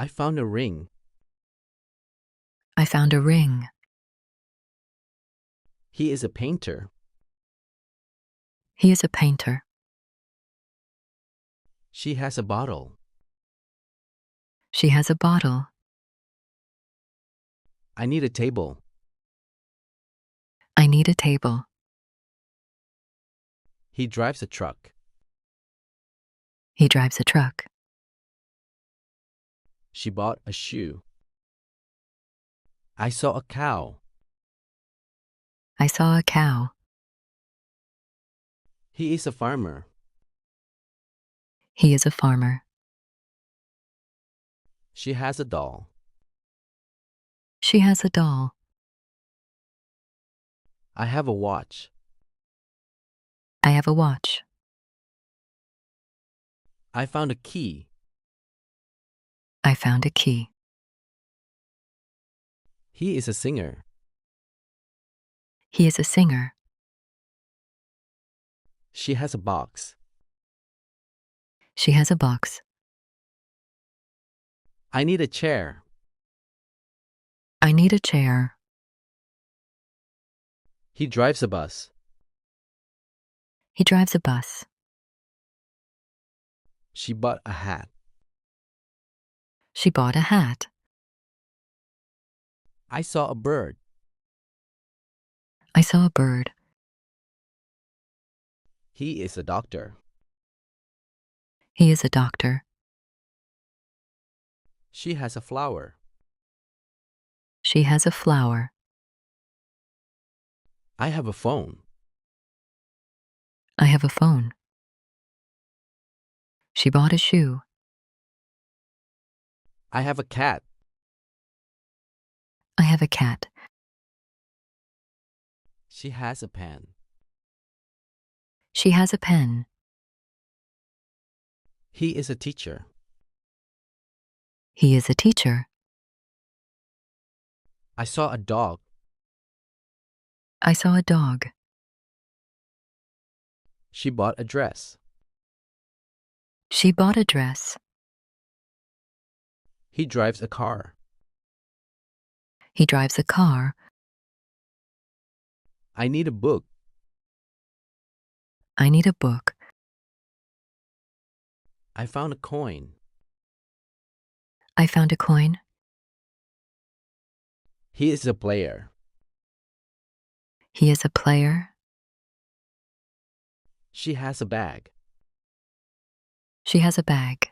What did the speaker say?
I found a ring. I found a ring. He is a painter. He is a painter. She has a bottle. She has a bottle. I need a table. I need a table. He drives a truck. He drives a truck. She bought a shoe. I saw a cow. I saw a cow. He is a farmer. He is a farmer. She has a doll. She has a doll. I have a watch. I have a watch. I found a key. I found a key. He is a singer. He is a singer. She has a box. She has a box. I need a chair. I need a chair. He drives a bus. He drives a bus. She bought a hat. She bought a hat. I saw a bird. I saw a bird. He is a doctor. He is a doctor. She has a flower. She has a flower. I have a phone. I have a phone. She bought a shoe. I have a cat. I have a cat. She has a pen. She has a pen. He is a teacher. He is a teacher. I saw a dog. I saw a dog. She bought a dress. She bought a dress. He drives a car. He drives a car. I need a book. I need a book. I found a coin. I found a coin. He is a player. He is a player. She has a bag. She has a bag.